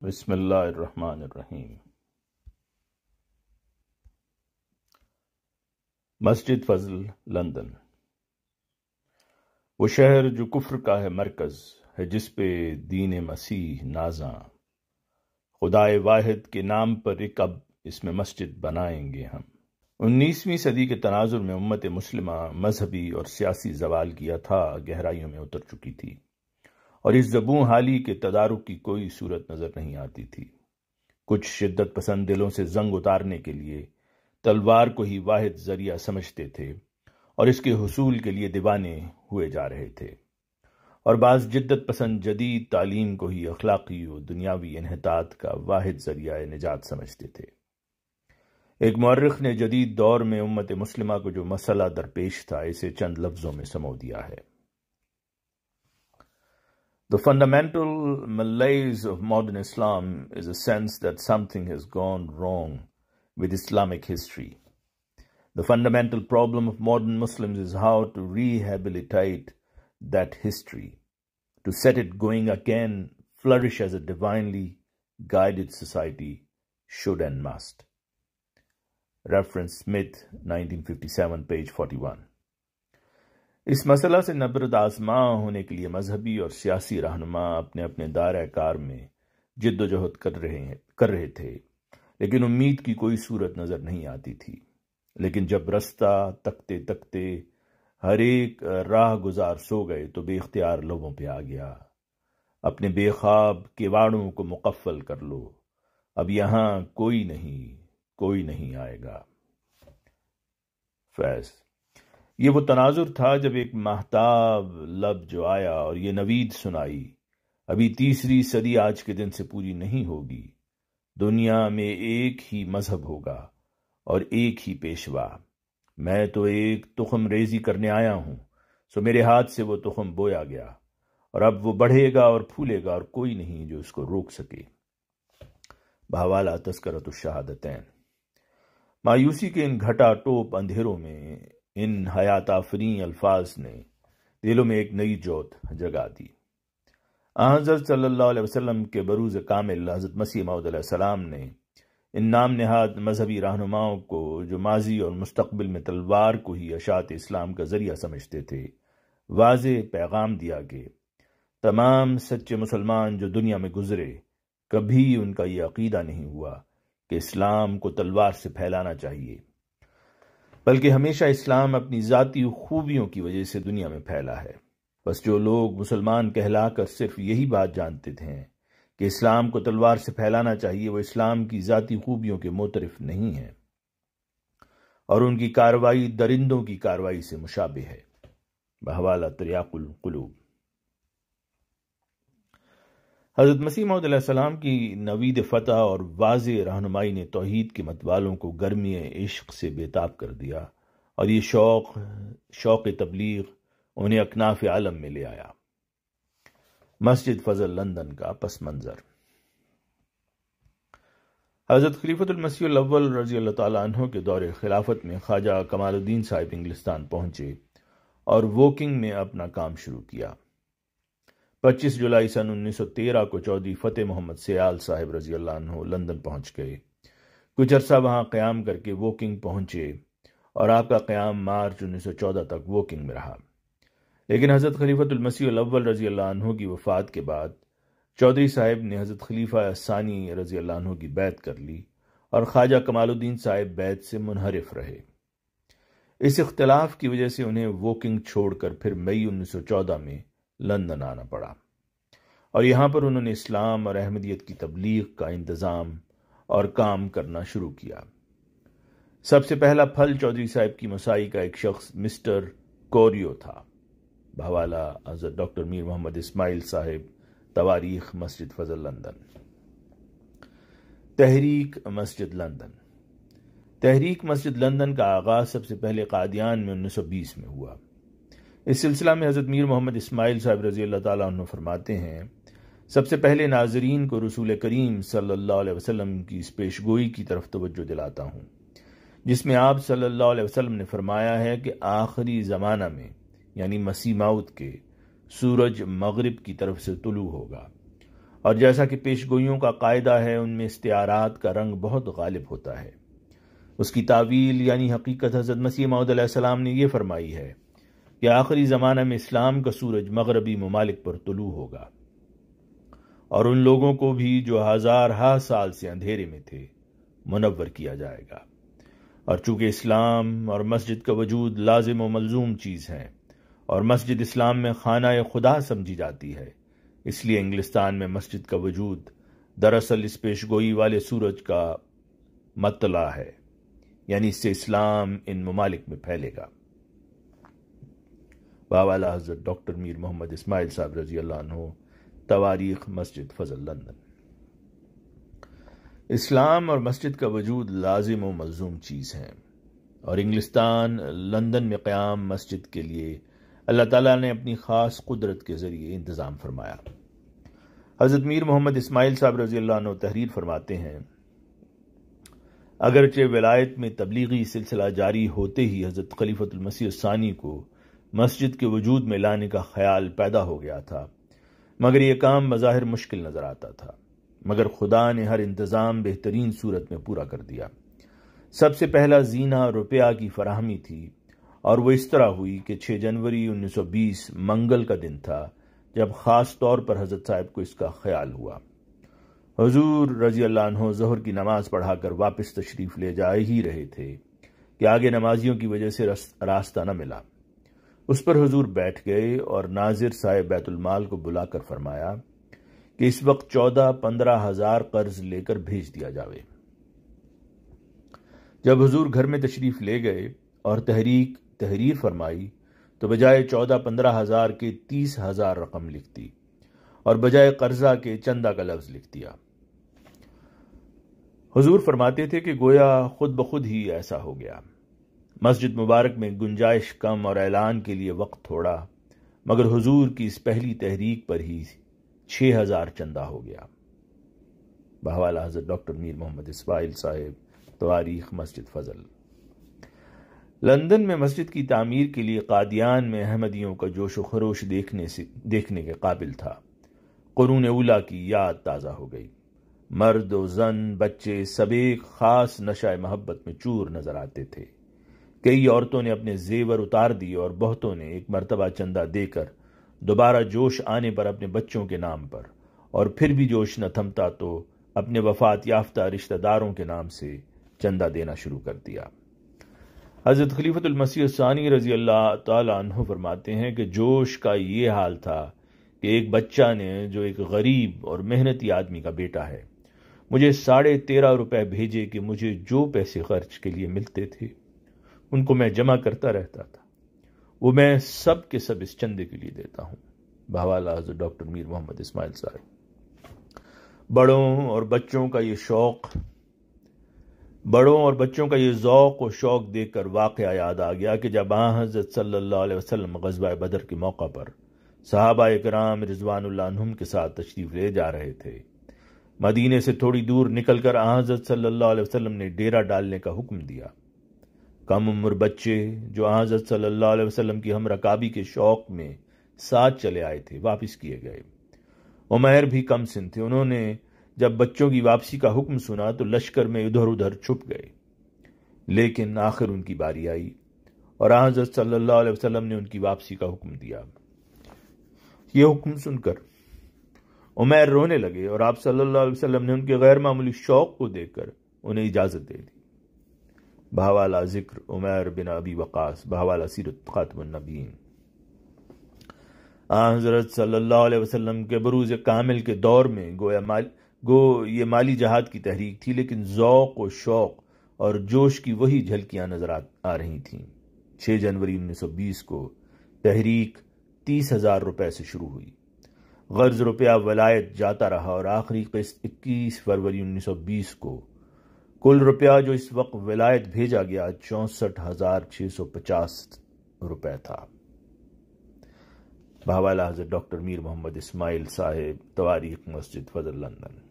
بسم اللہ الرحمن الرحیم۔ مسجد فضل، لندن۔ وہ شہر جو کفر کا ہے مرکز ہے، جس پہ دین مسیح نازاں، خدائے واحد کے نام پر ایک اب اس میں مسجد بنائیں گے ہم۔ 19ویں صدی کے تناظر میں امت مسلمہ مذہبی اور سیاسی زوال کیا تھا گہرائیوں میں اتر چکی تھی، اور اس زبوں حالی کے تدارک کی کوئی صورت نظر نہیں آتی تھی۔ کچھ شدت پسند دلوں سے زنگ اتارنے کے لیے تلوار کو ہی واحد ذریعہ سمجھتے تھے اور اس کے حصول کے لیے دیوانے ہوئے جا رہے تھے، اور بعض جدت پسند جدید تعلیم کو ہی اخلاقی و دنیاوی انحطاط کا واحد ذریعہ نجات سمجھتے تھے۔ ایک مورخ نے جدید دور میں امت مسلمہ کو جو مسئلہ درپیش تھا، اسے چند لفظوں میں سمو دیا ہے۔ The fundamental malaise of modern Islam is a sense that something has gone wrong with Islamic history. The fundamental problem of modern Muslims is how to rehabilitate that history, to set it going again, flourish as a divinely guided society should and must. Reference Smith, 1957, page 41. اس مسئلہ سے نبرد آزماں ہونے کے لیے مذہبی اور سیاسی رہنما اپنے اپنے دائرہ کار میں جد و جہد کر رہے تھے، لیکن امید کی کوئی صورت نظر نہیں آتی تھی۔ لیکن جب رستہ تکتے تکتے ہر ایک راہ گزار سو گئے تو بے اختیار لبوں پہ آ گیا، اپنے بے خواب کیواڑوں کو مقفل کر لو، اب یہاں کوئی نہیں آئے گا۔ فیض۔ یہ وہ تناظر تھا جب ایک ماہتاب لب جو آیا اور یہ نوید سنائی، ابھی تیسری صدی آج کے دن سے پوری نہیں ہوگی، دنیا میں ایک ہی مذہب ہوگا اور ایک ہی پیشوا، میں تو ایک تخم ریزی کرنے آیا ہوں، سو میرے ہاتھ سے وہ تخم بویا گیا، اور اب وہ بڑھے گا اور پھولے گا، اور کوئی نہیں جو اس کو روک سکے۔ بحوالہ تذکرۃ الشہادتین۔ مایوسی کے ان گھٹا ٹوپ اندھیروں میں ان حیات آفرین الفاظ نے دلوں میں ایک نئی جوت جگا دی۔ حضرت صلی اللہ علیہ وسلم کے بروز کامل حضرت مسیح موعود علیہ السلام نے ان نام نہاد مذہبی رہنماؤں کو، جو ماضی اور مستقبل میں تلوار کو ہی اشاعت اسلام کا ذریعہ سمجھتے تھے، واضح پیغام دیا کہ تمام سچے مسلمان جو دنیا میں گزرے، کبھی ان کا یہ عقیدہ نہیں ہوا کہ اسلام کو تلوار سے پھیلانا چاہیے، بلکہ ہمیشہ اسلام اپنی ذاتی خوبیوں کی وجہ سے دنیا میں پھیلا ہے۔ بس جو لوگ مسلمان کہلا کر صرف یہی بات جانتے تھے کہ اسلام کو تلوار سے پھیلانا چاہیے، وہ اسلام کی ذاتی خوبیوں کے معترف نہیں ہیں، اور ان کی کارروائی درندوں کی کارروائی سے مشابہ ہے۔ بحوالہ تریاق القلوب۔ حضرت مسیح موعود علیہ السلام کی نوید فتح اور واضح رہنمائی نے توحید کے متوالوں کو گرمی عشق سے بےتاب کر دیا، اور یہ شوق تبلیغ انہیں اکناف عالم میں لے آیا۔ مسجد فضل، لندن کا پس منظر۔ حضرت خلیفۃ المسیح الاول رضی اللہ تعالیٰ عنہ کے دور خلافت میں خواجہ کمال الدین صاحب انگلستان پہنچے اور ووکنگ میں اپنا کام شروع کیا۔ 25 جولائی سن 1913 کو چودھری فتح محمد سیال صاحب رضی اللہ عنہ لندن پہنچ گئے، کچھ عرصہ وہاں قیام کر کے ووکنگ پہنچے، اور آپ کا قیام مارچ 1914 تک ووکنگ میں رہا۔ لیکن حضرت خلیفۃ المسیح الاول رضی اللہ عنہ کی وفات کے بعد چودھری صاحب نے حضرت خلیفہ ثانی رضی اللہ عنہ کی بیعت کر لی، اور خواجہ کمال الدین صاحب بیعت سے منحرف رہے۔ اس اختلاف کی وجہ سے انہیں ووکنگ چھوڑ کر پھر مئی 1914 میں لندن آنا پڑا، اور یہاں پر انہوں نے اسلام اور احمدیت کی تبلیغ کا انتظام اور کام کرنا شروع کیا۔ سب سے پہلا پھل چودھری صاحب کی مساعی کا ایک شخص مسٹر کوریو تھا۔ بحوالہ حضرت ڈاکٹر میر محمد اسماعیل صاحب، تواریخ مسجد فضل، لندن۔ تحریک مسجد لندن۔ تحریک مسجد لندن کا آغاز سب سے پہلے قادیان میں 1920 میں ہوا۔ اس سلسلہ میں حضرت میر محمد اسماعیل صاحب رضی اللہ تعالیٰ عنہ فرماتے ہیں، سب سے پہلے ناظرین کو رسول کریم صلی اللہ علیہ وسلم کی اس پیشگوئی کی طرف توجہ دلاتا ہوں، جس میں آپ صلی اللہ علیہ وسلم نے فرمایا ہے کہ آخری زمانہ میں، یعنی مسیح موعود کے، سورج مغرب کی طرف سے طلوع ہوگا، اور جیسا کہ پیش گوئیوں کا قاعدہ ہے ان میں استعارات کا رنگ بہت غالب ہوتا ہے۔ اس کی تعویل یعنی حقیقت حضرت مسیح موعود علیہ السلام نے یہ فرمائی ہے کہ آخری زمانہ میں اسلام کا سورج مغربی ممالک پر طلوع ہوگا اور ان لوگوں کو بھی جو ہزارہا سال سے اندھیرے میں تھے منور کیا جائے گا۔ اور چونکہ اسلام اور مسجد کا وجود لازم و ملزوم چیز ہے اور مسجد اسلام میں خانہ خدا سمجھی جاتی ہے، اس لیے انگلستان میں مسجد کا وجود دراصل اس پیش گوئی والے سورج کا مطلع ہے، یعنی اس سے اسلام ان ممالک میں پھیلے گا۔ باوالا حضرت ڈاکٹر میر محمد اسماعیل صاحب رضی اللہ عنہ، تواریخ مسجد فضل لندن۔ اسلام اور مسجد کا وجود لازم و ملزوم چیز ہے، اور انگلستان لندن میں قیام مسجد کے لیے اللہ تعالیٰ نے اپنی خاص قدرت کے ذریعے انتظام فرمایا۔ حضرت میر محمد اسماعیل صاحب رضی اللہ عنہ تحریر فرماتے ہیں، اگرچہ ولایت میں تبلیغی سلسلہ جاری ہوتے ہی حضرت خلیفۃ المسیح الثانی کو مسجد کے وجود میں لانے کا خیال پیدا ہو گیا تھا، مگر یہ کام بظاہر مشکل نظر آتا تھا، مگر خدا نے ہر انتظام بہترین صورت میں پورا کر دیا۔ سب سے پہلا زینہ روپیہ کی فراہمی تھی، اور وہ اس طرح ہوئی کہ 6 جنوری 1920 منگل کا دن تھا جب خاص طور پر حضرت صاحب کو اس کا خیال ہوا۔ حضور رضی اللہ عنہ ظہر کی نماز پڑھا کر واپس تشریف لے جا ہی رہے تھے کہ آگے نمازیوں کی وجہ سے راستہ نہ ملا۔ اس پر حضور بیٹھ گئے اور ناظر صاحب بیت المال کو بلا کر فرمایا کہ اس وقت 14-15 ہزار قرض لے کر بھیج دیا جاوے۔ جب حضور گھر میں تشریف لے گئے اور تحریر فرمائی تو بجائے 14-15 ہزار کے 30 ہزار رقم لکھ دی اور بجائے قرضہ کے چندہ کا لفظ لکھ دیا۔ حضور فرماتے تھے کہ گویا خود بخود ہی ایسا ہو گیا۔ مسجد مبارک میں گنجائش کم اور اعلان کے لیے وقت تھوڑا، مگر حضور کی اس پہلی تحریک پر ہی 6000 چندہ ہو گیا۔ بحوالہ حضرت ڈاکٹر میر محمد اسماعیل صاحب، تواریخ مسجد فضل۔ لندن میں مسجد کی تعمیر کے لیے قادیان میں احمدیوں کا جوش و خروش دیکھنے کے قابل تھا۔ قرون اولیٰ کی یاد تازہ ہو گئی۔ مرد و زن، بچے سب ایک خاص نشہ محبت میں چور نظر آتے تھے۔ کئی عورتوں نے اپنے زیور اتار دیے اور بہتوں نے ایک مرتبہ چندہ دے کر دوبارہ جوش آنے پر اپنے بچوں کے نام پر، اور پھر بھی جوش نہ تھمتا تو اپنے وفات یافتہ رشتہ داروں کے نام سے چندہ دینا شروع کر دیا۔ حضرت خلیفۃ المسیح الثانی رضی اللہ تعالی عنہ فرماتے ہیں کہ جوش کا یہ حال تھا کہ ایک بچہ نے، جو ایک غریب اور محنتی آدمی کا بیٹا ہے، مجھے 13.5 روپے بھیجے کہ مجھے جو پیسے خرچ کے لیے ملتے تھے ان کو میں جمع کرتا رہتا تھا، وہ میں سب کے سب اس چندے کے لیے دیتا ہوں۔ بحوالہ حضرت ڈاکٹر میر محمد اسماعیل صاحب۔ بڑوں اور بچوں کا یہ ذوق و شوق دیکھ کر واقعہ یاد آ گیا کہ جب حضرت صلی اللہ علیہ وسلم غزوہ بدر کے موقع پر صحابہ کرام رضوان اللہ عنہم کے ساتھ تشریف لے جا رہے تھے، مدینے سے تھوڑی دور نکل کر حضرت صلی اللہ علیہ وسلم نے ڈیرا ڈالنے کا حکم دیا۔ کم عمر بچے جو حضرت صلی اللہ علیہ وسلم کی ہم رکابی کے شوق میں ساتھ چلے آئے تھے واپس کیے گئے۔ عمیر بھی کم سن تھے، انہوں نے جب بچوں کی واپسی کا حکم سنا تو لشکر میں ادھر ادھر چھپ گئے، لیکن آخر ان کی باری آئی اور حضرت صلی اللہ علیہ وسلم نے ان کی واپسی کا حکم دیا۔ یہ حکم سن کر عمیر رونے لگے اور آپ صلی اللہ علیہ وسلم نے ان کے غیر معمولی شوق کو دیکھ کر انہیں اجازت دے دی۔ بحوالہ ذکر عمیر بن ابی وقاص، بحوالہ سیرت خاتم النبیین۔ حضرت صلی اللہ علیہ وسلم کے بروز کامل کے دور میں گو یہ مالی جہاد کی تحریک تھی، لیکن ذوق و شوق اور جوش کی وہی جھلکیاں نظر آ رہی تھیں۔ 6 جنوری 1920 کو تحریک 30,000 روپے سے شروع ہوئی۔ غرض روپیہ ولایت جاتا رہا اور آخری قسط 21 فروری 1920 کو کل روپیہ جو اس وقت ولایت بھیجا گیا 64,650 روپے تھا۔ بحوالہ حضرت ڈاکٹر میر محمد اسماعیل صاحب، تواریخ مسجد فضل لندن۔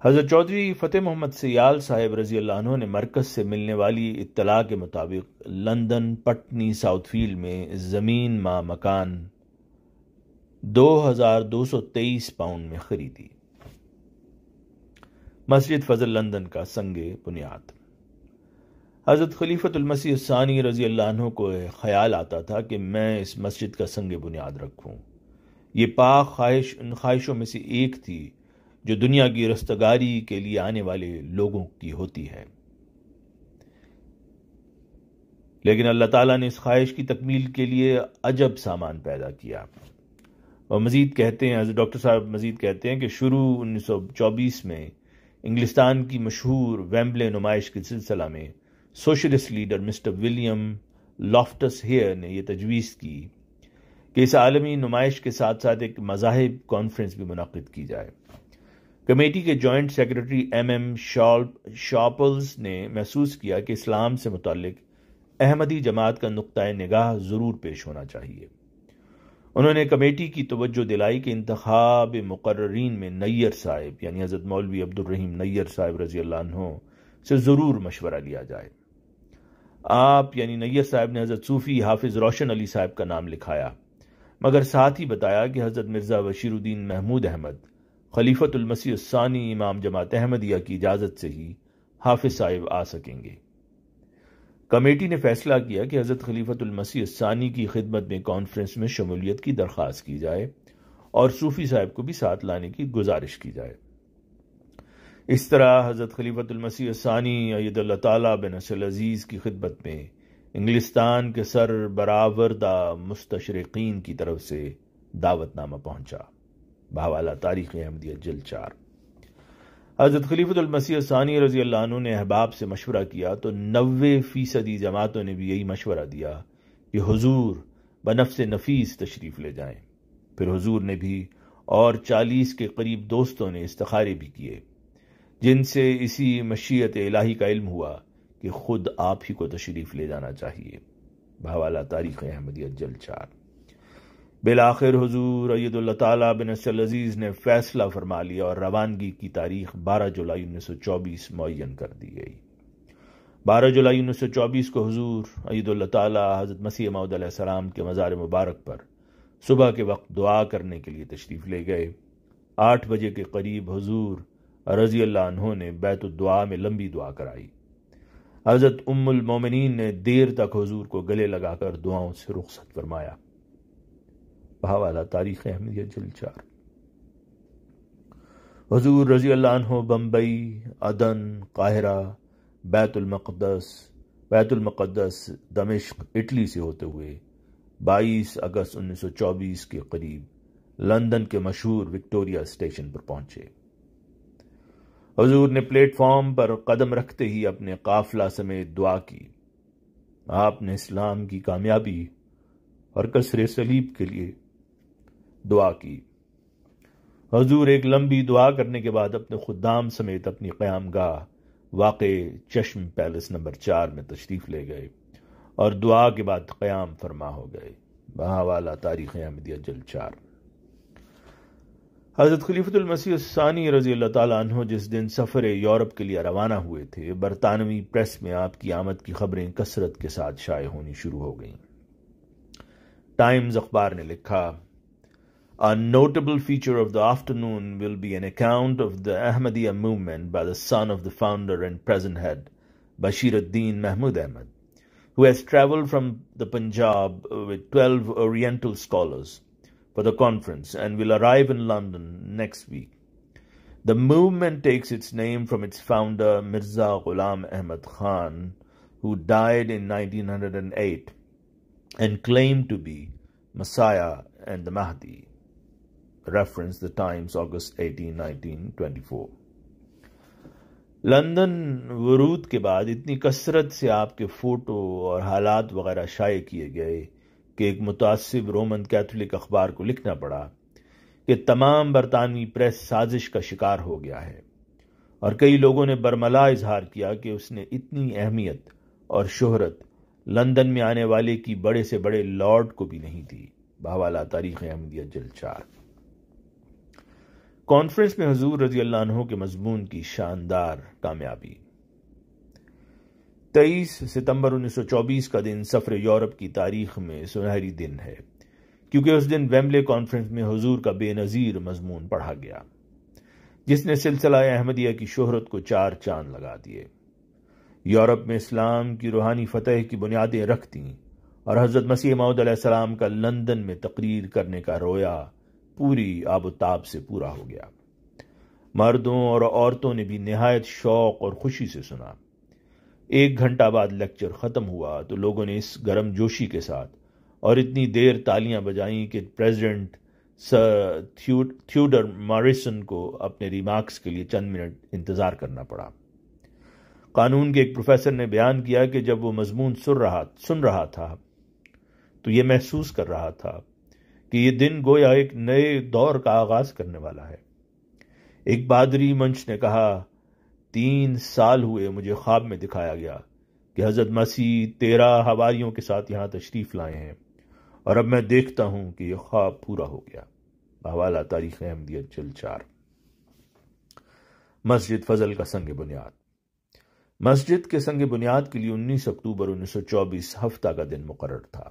حضرت چودھری فتح محمد سیال صاحب رضی اللہ عنہ نے مرکز سے ملنے والی اطلاع کے مطابق لندن پٹنی ساؤتھ فیلڈ میں زمین مکان 2223 پاؤنڈ میں خریدی۔ مسجد فضل لندن کا سنگ بنیاد۔ حضرت خلیفۃ المسیح الثانی رضی اللہ عنہ کو خیال آتا تھا کہ میں اس مسجد کا سنگ بنیاد رکھوں۔ یہ پاک خواہش ان خواہشوں میں سے ایک تھی جو دنیا کی رستگاری کے لیے آنے والے لوگوں کی ہوتی ہے، لیکن اللہ تعالیٰ نے اس خواہش کی تکمیل کے لیے عجب سامان پیدا کیا۔ اور مزید کہتے ہیں، حضرت ڈاکٹر صاحب مزید کہتے ہیں کہ شروع 1924 میں انگلستان کی مشہور ویمبلے نمائش کے سلسلہ میں socialist leader mister William Loftus Hare نے یہ تجویز کی کہ اس عالمی نمائش کے ساتھ ساتھ ایک مذاہب کانفرنس بھی منعقد کی جائے۔ کمیٹی کے جوائنٹ سیکرٹری ایم شارپلز نے محسوس کیا کہ اسلام سے متعلق احمدی جماعت کا نقطۂ نگاہ ضرور پیش ہونا چاہیے۔ انہوں نے کمیٹی کی توجہ دلائی کہ انتخاب مقررین میں نیّر صاحب یعنی حضرت مولوی عبد الرحیم نیّر صاحب رضی اللہ عنہ سے ضرور مشورہ لیا جائے۔ آپ یعنی نیّر صاحب نے حضرت صوفی حافظ روشن علی صاحب کا نام لکھایا، مگر ساتھ ہی بتایا کہ حضرت مرزا بشیر الدین محمود احمد خلیفۃ المسیح الثانی امام جماعت احمدیہ کی اجازت سے ہی حافظ صاحب آ سکیں گے۔ کمیٹی نے فیصلہ کیا کہ حضرت خلیفۃ المسیح الثانی کی خدمت میں کانفرنس میں شمولیت کی درخواست کی جائے اور صوفی صاحب کو بھی ساتھ لانے کی گزارش کی جائے۔ اس طرح حضرت خلیفۃ المسیح الثانی اید اللہ تعالیٰ بن نصر العزیز کی خدمت میں انگلستان کے سربراوردہ مستشرقین کی طرف سے دعوت نامہ پہنچا۔ بحوالہ تاریخ احمدیہ جلد 4۔ حضرت خلیفۃ المسیح الثانی رضی اللہ عنہ نے احباب سے مشورہ کیا تو 90% جماعتوں نے بھی یہی مشورہ دیا کہ حضور بنفس نفیس تشریف لے جائیں۔ پھر حضور نے بھی اور 40 کے قریب دوستوں نے استخارے بھی کیے، جن سے اسی مشیت الہی کا علم ہوا کہ خود آپ ہی کو تشریف لے جانا چاہیے۔ بحوالہ تاریخ احمدیہ جلد 4۔ بالآخر حضور اید اللہ تعالیٰ بن نصر العزیز نے فیصلہ فرما لیا اور روانگی کی تاریخ 12 جولائی 1924 معین کر دی گئی۔ 12 جولائی 1924 کو حضور اید اللہ تعالیٰ حضرت مسیح موعود علیہ السلام کے مزار مبارک پر صبح کے وقت دعا کرنے کے لیے تشریف لے گئے۔ 8 بجے کے قریب حضور رضی اللہ عنہ نے بیت الدعا میں لمبی دعا کرائی۔ حضرت ام المومنین نے دیر تک حضور کو گلے لگا کر دعاؤں سے رخصت فرمایا۔ بحوالہ تاریخ احمدیہ جلد 4۔ حضور رضی اللہ عنہ بمبئی، عدن، قاہرہ، بیت المقدس، دمشق، اٹلی سے ہوتے ہوئے 22 اگست 1924 کے قریب لندن کے مشہور وکٹوریہ اسٹیشن پر پہنچے۔ حضور نے پلیٹ فارم پر قدم رکھتے ہی اپنے قافلہ سمیت دعا کی۔ آپ نے اسلام کی کامیابی اور کسر صلیب کے لیے دعا کی۔ حضور ایک لمبی دعا کرنے کے بعد اپنے خدام سمیت اپنی قیام گاہ واقع چشم پیلس نمبر 4 میں تشریف لے گئے اور دعا کے بعد قیام فرما ہو گئے۔ بحوالہ تاریخ احمدیہ جلد 4۔ حضرت خلیفۃ المسیح الثانی رضی اللہ تعالیٰ عنہ جس دن سفر یورپ کے لیے روانہ ہوئے تھے، برطانوی پریس میں آپ کی آمد کی خبریں کثرت کے ساتھ شائع ہونی شروع ہو گئیں۔ ٹائمز اخبار نے لکھا، A notable feature of the afternoon will be an account of the Ahmadiyya movement by the son of the founder and present head, Bashir ad-Din Mahmud Ahmad, who has travelled from the Punjab with 12 Oriental scholars for the conference and will arrive in London next week. The movement takes its name from its founder, Mirza Ghulam Ahmad Khan, who died in 1908 and claimed to be Messiah and the Mahdi. Reference The Times, August 18, 1924۔ London ورود کے بعد اتنی کثرت سے آپ کے photo اور حالات وغیرہ شائع کیے گئے کہ ایک متعصب رومن کیتھولک اخبار کو لکھنا پڑا کہ تمام برطانوی پریس سازش کا شکار ہو گیا ہے، اور کئی لوگوں نے برملا اظہار کیا کہ اس نے اتنی اہمیت اور شہرت لندن میں آنے والے کی بڑے سے بڑے لارڈ کو بھی نہیں دی۔ بحوالہ تاریخ احمدیہ جلد 4۔ کانفرنس میں حضور رضی اللہ عنہ کے مضمون کی شاندار کامیابی۔ 23 ستمبر 1924 کا دن سفر یورپ کی تاریخ میں سنہری دن ہے، کیونکہ اس دن ویمبلے کانفرنس میں حضور کا بے نظیر مضمون پڑھا گیا جس نے سلسلہ احمدیہ کی شہرت کو 4 چاند لگا دیے، یورپ میں اسلام کی روحانی فتح کی بنیادیں رکھ دیں، اور حضرت مسیح موعود علیہ السلام کا لندن میں تقریر کرنے کا رویا پوری آب و تاب سے پورا ہو گیا۔ مردوں اور عورتوں نے بھی نہایت شوق اور خوشی سے سنا۔ 1 گھنٹہ بعد لیکچر ختم ہوا تو لوگوں نے اس گرم جوشی کے ساتھ اور اتنی دیر تالیاں بجائیں کہ پریزیڈنٹ سر تھیوڈر ماریسن کو اپنے ریمارکس کے لیے چند منٹ انتظار کرنا پڑا۔ قانون کے ایک پروفیسر نے بیان کیا کہ جب وہ مضمون سن رہا تھا تو یہ محسوس کر رہا تھا کہ یہ دن گویا ایک نئے دور کا آغاز کرنے والا ہے۔ ایک پادری منچ نے کہا، 3 سال ہوئے مجھے خواب میں دکھایا گیا کہ حضرت مسیح 13 حواریوں کے ساتھ یہاں تشریف لائے ہیں، اور اب میں دیکھتا ہوں کہ یہ خواب پورا ہو گیا۔ حوالہ تاریخ احمدیہ جلد 4۔ مسجد فضل کا سنگ بنیاد۔ مسجد کے سنگ بنیاد کے لیے 19 اکتوبر 1924 ہفتہ کا دن مقرر تھا۔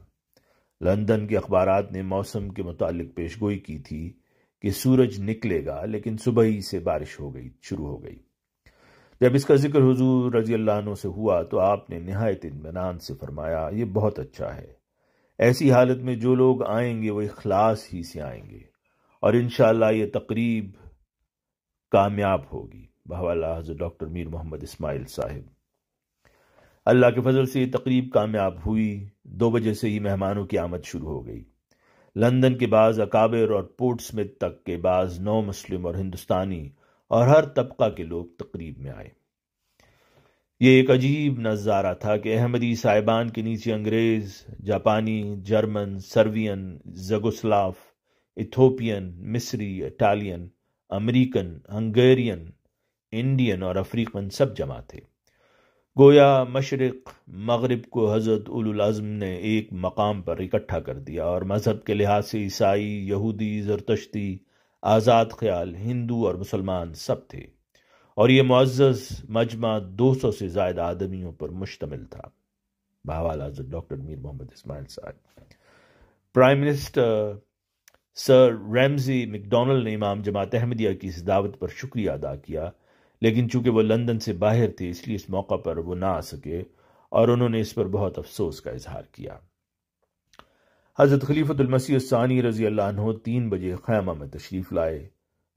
لندن کے اخبارات نے موسم کے متعلق پیشگوئی کی تھی کہ سورج نکلے گا، لیکن صبح ہی سے بارش شروع ہو گئی۔ جب اس کا ذکر حضور رضی اللہ عنہ سے ہوا تو آپ نے نہایت اطمینان سے فرمایا، یہ بہت اچھا ہے۔ ایسی حالت میں جو لوگ آئیں گے وہ اخلاص ہی سے آئیں گے، اور انشاءاللہ یہ تقریب کامیاب ہوگی۔ بحوالہ حضرت ڈاکٹر میر محمد اسماعیل صاحب۔ اللہ کے فضل سے یہ تقریب کامیاب ہوئی۔ 2 بجے سے ہی مہمانوں کی آمد شروع ہو گئی۔ لندن کے بعض اکابر اور پورٹ سمتھ تک کے بعض نو مسلم اور ہندوستانی اور ہر طبقہ کے لوگ تقریب میں آئے۔ یہ ایک عجیب نظارہ تھا کہ احمدی صاحبان کے نیچے انگریز، جاپانی، جرمن، سروین، زگوسلاف، ایتھوپین، مصری، اٹالین، امریکن، ہنگیرین، انڈین اور افریقن سب جمع تھے۔ گویا مشرق مغرب کو حضرت اولو العزم نے ایک مقام پر اکٹھا کر دیا، اور مذہب کے لحاظ سے عیسائی، یہودی، زرتشتی، آزاد خیال، ہندو اور مسلمان سب تھے، اور یہ معزز مجمع 200 سے زائد آدمیوں پر مشتمل تھا۔ بحوالہ حضرت ڈاکٹر میر محمد اسماعیل صاحب۔ پرائم منسٹر سر ریمزی میکڈونلڈ نے امام جماعت احمدیہ کی اس دعوت پر شکریہ ادا کیا، لیکن چونکہ وہ لندن سے باہر تھے اس لیے اس موقع پر وہ نہ آ سکے، اور انہوں نے اس پر بہت افسوس کا اظہار کیا۔ حضرت خلیفۃ المسیح الثانی رضی اللہ عنہ 3 بجے خیمہ میں تشریف لائے۔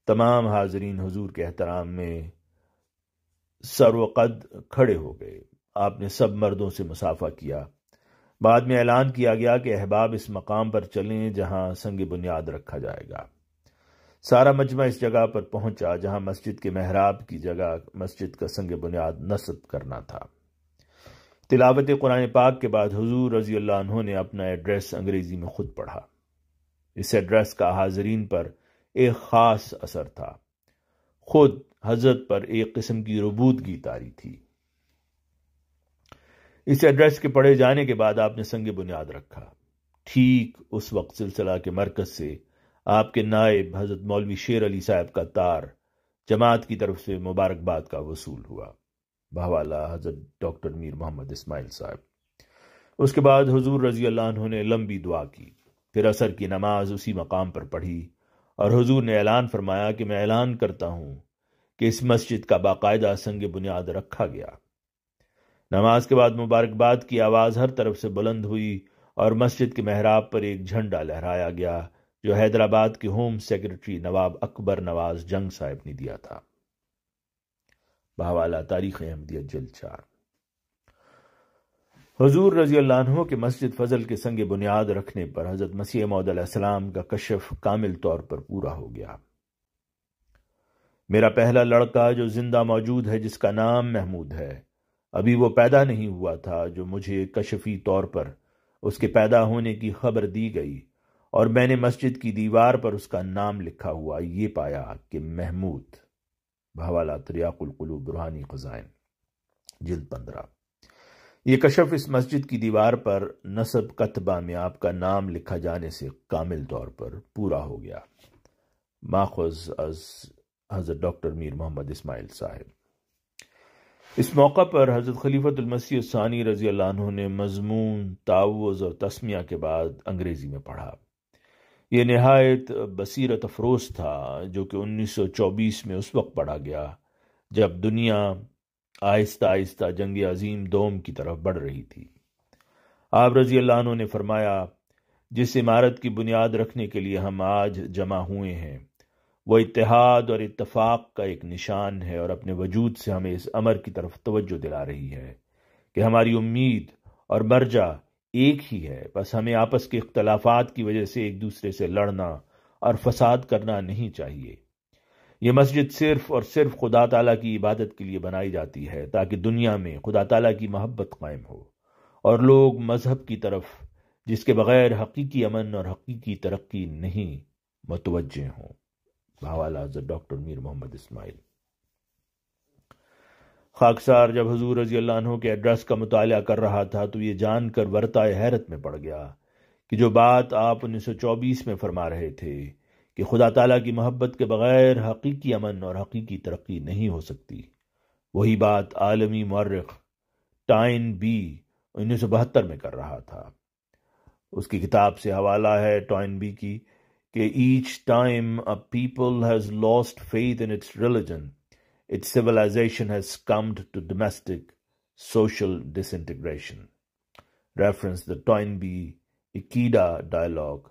تمام حاضرین حضور کے احترام میں سر و قد کھڑے ہو گئے۔ آپ نے سب مردوں سے مصافحہ کیا۔ بعد میں اعلان کیا گیا کہ احباب اس مقام پر چلیں جہاں سنگ بنیاد رکھا جائے گا۔ سارا مجمع اس جگہ پر پہنچا جہاں مسجد کے محراب کی جگہ مسجد کا سنگ بنیاد نصب کرنا تھا۔ تلاوت قرآن پاک کے بعد حضور رضی اللہ عنہ نے اپنا ایڈریس انگریزی میں خود پڑھا۔ اس ایڈریس کا حاضرین پر ایک خاص اثر تھا۔ خود حضرت پر ایک قسم کی ربودگی طاری تھی۔ اس ایڈریس کے پڑھے جانے کے بعد آپ نے سنگ بنیاد رکھا۔ ٹھیک اس وقت سلسلہ کے مرکز سے آپ کے نائب حضرت مولوی شیر علی صاحب کا تار جماعت کی طرف سے مبارکباد کا وصول ہوا۔ بحوالہ حضرت ڈاکٹر میر محمد اسماعیل صاحب۔ اس کے بعد حضور رضی اللہ عنہ نے لمبی دعا کی، پھر عصر کی نماز اسی مقام پر پڑھی، اور حضور نے اعلان فرمایا کہ میں اعلان کرتا ہوں کہ اس مسجد کا باقاعدہ سنگ بنیاد رکھا گیا۔ نماز کے بعد مبارکباد کی آواز ہر طرف سے بلند ہوئی، اور مسجد کے محراب پر ایک جھنڈا لہرایا گیا جو حیدرآباد کے ہوم سیکرٹری نواب اکبر نواز جنگ صاحب نے دیا تھا۔ بحوالہ تاریخ احمدیہ جلد 4۔ حضور رضی اللہ عنہ کے مسجد فضل کے سنگ بنیاد رکھنے پر حضرت مسیح موعود علیہ السلام کا کشف کامل طور پر پورا ہو گیا۔ میرا پہلا لڑکا جو زندہ موجود ہے جس کا نام محمود ہے، ابھی وہ پیدا نہیں ہوا تھا جو مجھے کشفی طور پر اس کے پیدا ہونے کی خبر دی گئی، اور میں نے مسجد کی دیوار پر اس کا نام لکھا ہوا یہ پایا کہ محمود۔ بحوالہ تریاق القلوب روحانی خزائن جلد 15۔ یہ کشف اس مسجد کی دیوار پر نصب کتبہ میں آپ کا نام لکھا جانے سے کامل طور پر پورا ہو گیا۔ ماخذ از حضرت ڈاکٹر میر محمد اسماعیل صاحب۔ اس موقع پر حضرت خلیفۃ المسیح الثانی رضی اللہ عنہ نے مضمون تعوذ اور تسمیہ کے بعد انگریزی میں پڑھا۔ یہ نہایت بصیرت افروز تھا جو کہ 1924 میں اس وقت پڑھا گیا جب دنیا آہستہ آہستہ جنگ عظیم دوم کی طرف بڑھ رہی تھی۔ آپ رضی اللہ عنہ نے فرمایا، جس عمارت کی بنیاد رکھنے کے لیے ہم آج جمع ہوئے ہیں وہ اتحاد اور اتفاق کا ایک نشان ہے، اور اپنے وجود سے ہمیں اس امر کی طرف توجہ دلا رہی ہے کہ ہماری امید اور مرجع ایک ہی ہے، بس ہمیں آپس کے اختلافات کی وجہ سے ایک دوسرے سے لڑنا اور فساد کرنا نہیں چاہیے۔ یہ مسجد صرف اور صرف خدا تعالیٰ کی عبادت کے لیے بنائی جاتی ہے تاکہ دنیا میں خدا تعالیٰ کی محبت قائم ہو اور لوگ مذہب کی طرف جس کے بغیر حقیقی امن اور حقیقی ترقی نہیں متوجہ ہوں۔ بحوالہ حضرت ڈاکٹر میر محمد اسماعیل۔ خاکسار جب حضور رضی اللہ عنہ کے ایڈریس کا مطالعہ کر رہا تھا تو یہ جان کر ورطۂ حیرت میں پڑ گیا کہ جو بات آپ 1924 میں فرما رہے تھے کہ خدا تعالیٰ کی محبت کے بغیر حقیقی امن اور حقیقی ترقی نہیں ہو سکتی، وہی بات عالمی مورخ ٹائن بی 1972 میں کر رہا تھا۔ اس کی کتاب سے حوالہ ہے ٹائن بی کی کہ each time a people has lost faith in its religion, its civilization has succumbed to domestic social disintegration. Reference the Toynbee Ikeda dialogue,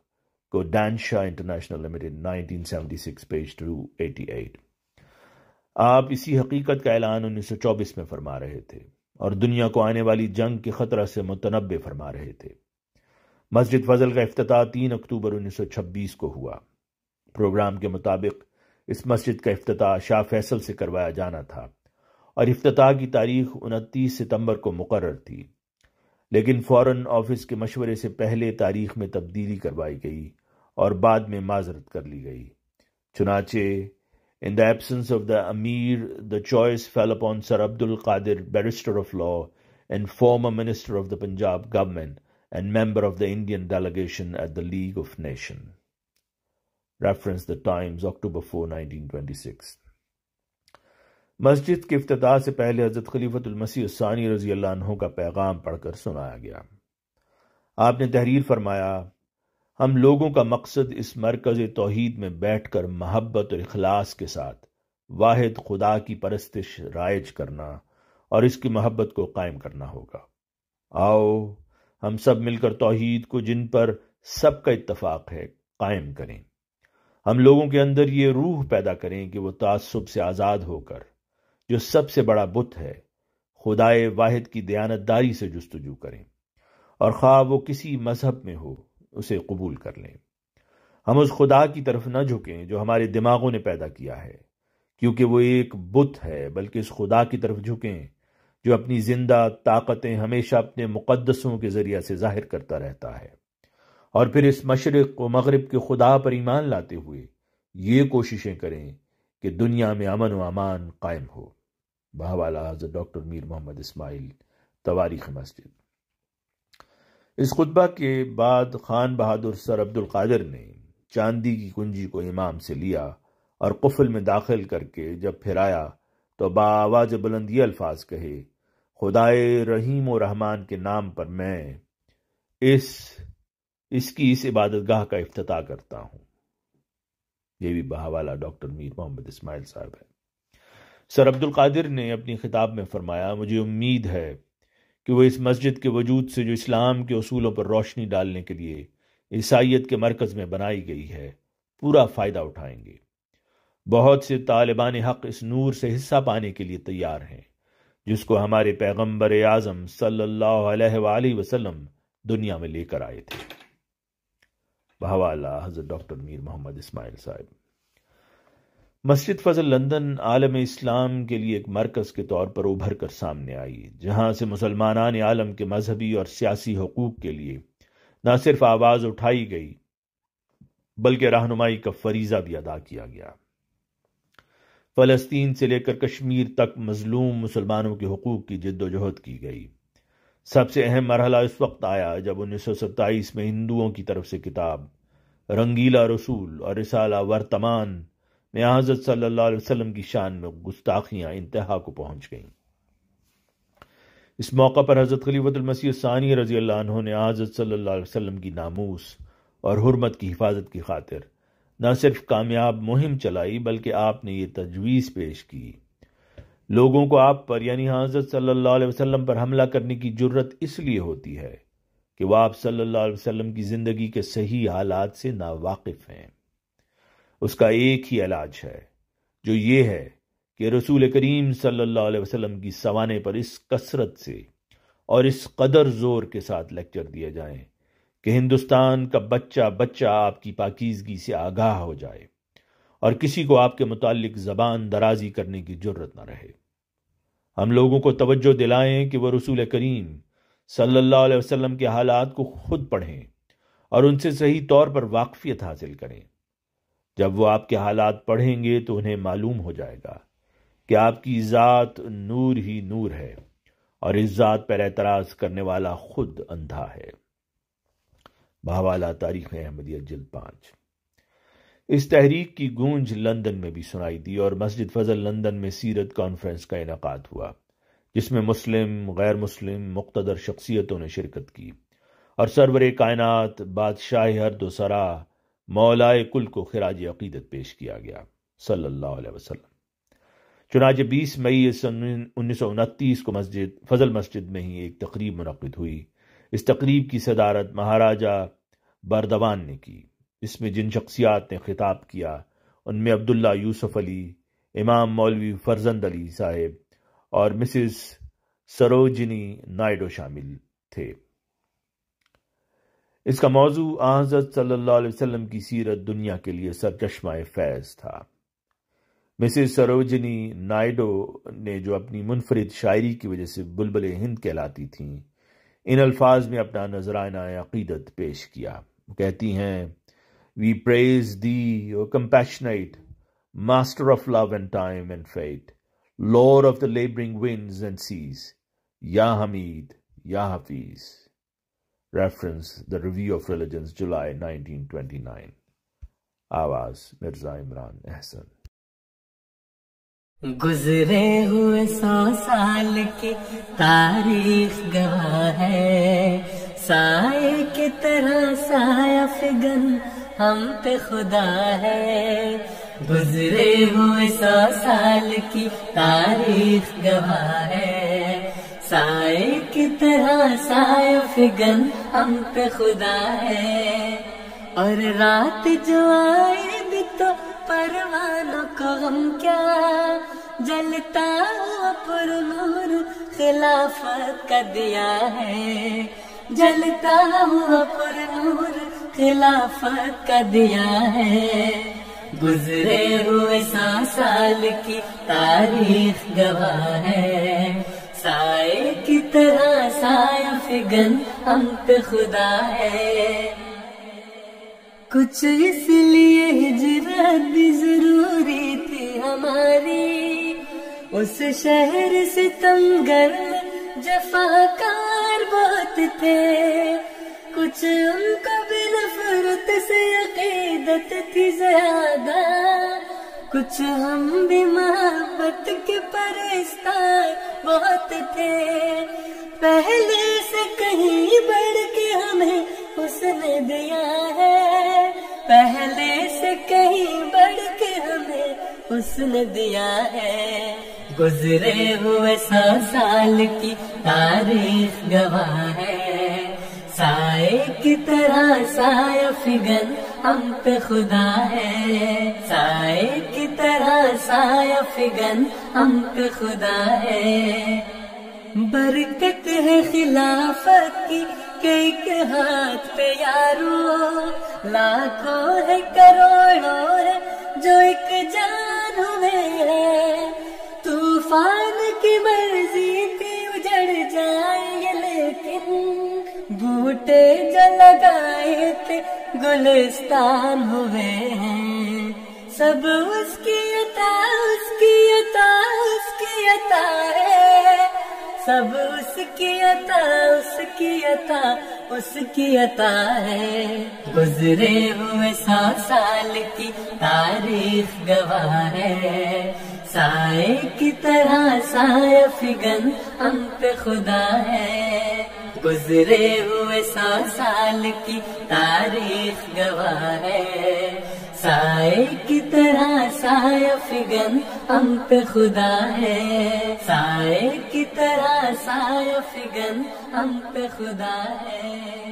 Kodansha International Limited, 1976, page 288۔ آپ اسی حقیقت کا اعلان 1924 میں فرما رہے تھے اور دنیا کو آنے والی جنگ کے خطرہ سے متنبع فرما رہے تھے۔ مسجد فضل کا افتتاح 3 اکتوبر 1926 کو ہوا۔ پروگرام کے مطابق اس مسجد کا افتتاح شاہ فیصل سے کروایا جانا تھا اور افتتاح کی تاریخ 29 ستمبر کو مقرر تھی، لیکن فورن آفس کے مشورے سے پہلے تاریخ میں تبدیلی کروائی گئی اور بعد میں معذرت کر لی گئی۔ چنانچہ in the absence of the Amir, the choice fell upon Sir Abdul Qadir, barrister of law and former minister of the Punjab government and member of the Indian delegation at the League of Nations. Reference the Times, October 4, 1926۔ مسجد کے افتتاح سے پہلے حضرت خلیفۃ المسیح الثانی رضی اللہ عنہ کا پیغام پڑھ کر سنایا گیا۔ آپ نے تحریر فرمایا، ہم لوگوں کا مقصد اس مرکز توحید میں بیٹھ کر محبت اور اخلاص کے ساتھ واحد خدا کی پرستش رائج کرنا اور اس کی محبت کو قائم کرنا ہوگا۔ آؤ ہم سب مل کر توحید کو، جن پر سب کا اتفاق ہے، قائم کریں۔ ہم لوگوں کے اندر یہ روح پیدا کریں کہ وہ تعصب سے آزاد ہو کر جو سب سے بڑا بت ہے خدائے واحد کی دیانتداری سے جستجو کریں، اور خواہ وہ کسی مذہب میں ہو اسے قبول کر لیں۔ ہم اس خدا کی طرف نہ جھکیں جو ہمارے دماغوں نے پیدا کیا ہے، کیونکہ وہ ایک بت ہے، بلکہ اس خدا کی طرف جھکیں جو اپنی زندہ طاقتیں ہمیشہ اپنے مقدسوں کے ذریعہ سے ظاہر کرتا رہتا ہے، اور پھر اس مشرق و مغرب کے خدا پر ایمان لاتے ہوئے یہ کوششیں کریں کہ دنیا میں امن و امان قائم ہو۔ بحوالہ حضرت ڈاکٹر میر محمد اسماعیل، تواریخ مسجد۔ اس خطبہ کے بعد خان بہادر سر عبد القادر نے چاندی کی کنجی کو امام سے لیا اور قفل میں داخل کر کے جب پھر آیا تو بآواز بلند یہ الفاظ کہے، خدائے رحیم و رحمان کے نام پر میں اس کی عبادت گاہ کا افتتاح کرتا ہوں۔ یہ بھی بحوالہ ڈاکٹر میر محمد اسماعیل صاحب ہے۔ سر عبد القادر نے اپنی خطاب میں فرمایا، مجھے امید ہے کہ وہ اس مسجد کے وجود سے جو اسلام کے اصولوں پر روشنی ڈالنے کے لیے عیسائیت کے مرکز میں بنائی گئی ہے پورا فائدہ اٹھائیں گے۔ بہت سے طالبان حق اس نور سے حصہ پانے کے لیے تیار ہیں جس کو ہمارے پیغمبر اعظم صلی اللہ علیہ وآلہ وسلم دنیا میں لے کر آئے تھے۔ بحوالہ حضرت ڈاکٹر میر محمد اسماعیل صاحب۔ مسجد فضل لندن عالم اسلام کے لیے ایک مرکز کے طور پر ابھر کر سامنے آئی، جہاں سے مسلمانان عالم کے مذہبی اور سیاسی حقوق کے لیے نہ صرف آواز اٹھائی گئی بلکہ رہنمائی کا فریضہ بھی ادا کیا گیا۔ فلسطین سے لے کر کشمیر تک مظلوم مسلمانوں کے حقوق کی جد و جہد کی گئی۔ سب سے اہم مرحلہ اس وقت آیا جب 1927 میں ہندوؤں کی طرف سے کتاب رنگیلا رسول اور رسالہ ورتمان میں حضرت صلی اللہ علیہ وسلم کی شان میں گستاخیاں انتہا کو پہنچ گئیں۔ اس موقع پر حضرت خلیفۃ المسیح الثانی رضی اللہ عنہ نے حضرت صلی اللہ علیہ وسلم کی ناموس اور حرمت کی حفاظت کی خاطر نہ صرف کامیاب مہم چلائی بلکہ آپ نے یہ تجویز پیش کی، لوگوں کو آپ پر یعنی حضرت صلی اللہ علیہ وسلم پر حملہ کرنے کی جرت اس لیے ہوتی ہے کہ وہ آپ صلی اللہ علیہ وسلم کی زندگی کے صحیح حالات سے ناواقف ہیں۔ اس کا ایک ہی علاج ہے، جو یہ ہے کہ رسول کریم صلی اللہ علیہ وسلم کی سوانے پر اس کثرت سے اور اس قدر زور کے ساتھ لیکچر دیے جائیں کہ ہندوستان کا بچہ بچہ آپ کی پاکیزگی سے آگاہ ہو جائے اور کسی کو آپ کے متعلق زبان درازی کرنے کی جرت نہ رہے۔ ہم لوگوں کو توجہ دلائیں کہ وہ رسول کریم صلی اللہ علیہ وسلم کے حالات کو خود پڑھیں اور ان سے صحیح طور پر واقفیت حاصل کریں۔ جب وہ آپ کے حالات پڑھیں گے تو انہیں معلوم ہو جائے گا کہ آپ کی ذات نور ہی نور ہے اور اس ذات پر اعتراض کرنے والا خود اندھا ہے۔ بحوالہ تاریخ احمدیہ جلد 5۔ اس تحریک کی گونج لندن میں بھی سنائی دی اور مسجد فضل لندن میں سیرت کانفرنس کا انعقاد ہوا، جس میں مسلم غیر مسلم مقتدر شخصیتوں نے شرکت کی اور سرور کائنات بادشاہ ہر دو سرا مولائے کل کو خراج عقیدت پیش کیا گیا صلی اللہ علیہ وسلم۔ چنانچہ 20 مئی 1929 کو فضل مسجد میں ہی ایک تقریب منعقد ہوئی۔ اس تقریب کی صدارت مہاراجہ بردوان نے کی۔ اس میں جن شخصیات نے خطاب کیا ان میں عبداللہ یوسف علی، امام مولوی فرزند علی صاحب اور مسز سروجنی نائیڈو شامل تھے۔ اس کا موضوع حضرت صلی اللہ علیہ وسلم کی سیرت دنیا کے لیے سرچشمہ فیض تھا۔ مسز سروجنی نائیڈو نے جو اپنی منفرد شاعری کی وجہ سے بلبل ہند کہلاتی تھیں، ان الفاظ میں اپنا نذرانہ عقیدت پیش کیا۔ وہ کہتی ہیں، We praise thee, O compassionate, master of love and time and fate, Lord of the laboring winds and seas, Ya Hamid, Ya Hafiz. Reference, The Review of Religions, July 1929. آواز مرزا عمران احسن۔ گزرے ہوئے 100 سال کی تاریخ گواہ ہے، سائے کی طرح سایہ فگن ہم پہ خدا ہے۔ گزرے ہوئے 100 سال کی تاریخ گواہ ہے، سائے کی طرح سایہ فگن ہم پہ خدا ہے۔ اور رات جو آئے بھی تو پروانوں کو غم کیا، جلتا ہوا پر نور خلافت کا دیا ہے، جلتا ہوا پر نور خلافت کا دیا ہے۔ گزرے ہوئے 100 سال کی تاریخ گواہ ہے، سائے کی طرح سایہ فگن ہم پہ خدا ہے۔ کچھ اس لیے ہجرت بھی ضروری تھی ہماری، اس شہر ستمگر میں جفاکار بہت تھے، کچھ ان کو بھی نفرت سے عقیدت تھی زیادہ، کچھ ہم بھی محبت کے پرستار بہت تھے۔ پہلے سے کہیں بڑھ کے ہمیں اس نے دیا ہے، پہلے سے کہیں بڑھ کے ہمیں اس نے دیا ہے۔ گزرے ہوئے 100 سال کی تاریخ گواہ ہے، سائے کی طرح سایہ فگن ہم پہ خدا ہے، سائے کی طرح سایہ فگن ہم پہ خدا ہے۔ برکت ہے خلافت کی کہ ایک ہاتھ پہ یارو، لاکھوں ہے کروڑوں ہے جو ایک جان ہوئے ہیں۔ طوفان کی مرضی تھی اجڑ جائیں گے لیکن بوٹے جو لگائے تھے گلستان ہوئے ہیں۔ سب اس کی عطا، اس کی عطا، اس کی عطا ہے، سب اس کی عطا، اس کی عطا، اس کی عطا ہے۔ گزرے ہوئے 100 سال کی تاریخ گواہ ہے، سائے کی طرح سایہ فگن ہم پہ خدا ہے۔ گزرے ہوئے 100 سال کی تاریخ گواہ ہے، سائے کی طرح سایہ فگن ہم پہ خدا ہے، سائے کی طرح سایہ فگن ہم پہ خدا ہے۔